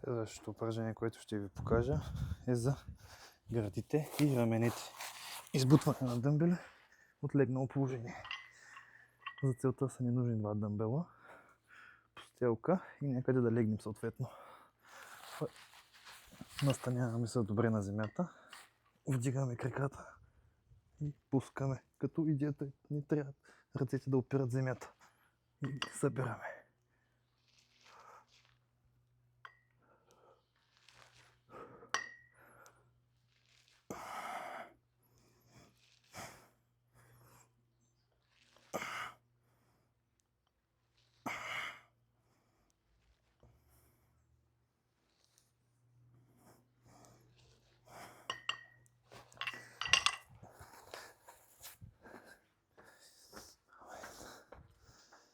Следващото упражнение, което ще ви покажа, е за гърдите и раменете. Избутване на дъмбеля от легнало положение. За целта са ни нужни 2 дъмбела, постелка и някъде да легнем съответно. Настаняваме се добре на земята, вдигаме краката и пускаме, като идеята ни трябва ръцете да опират земята и събираме.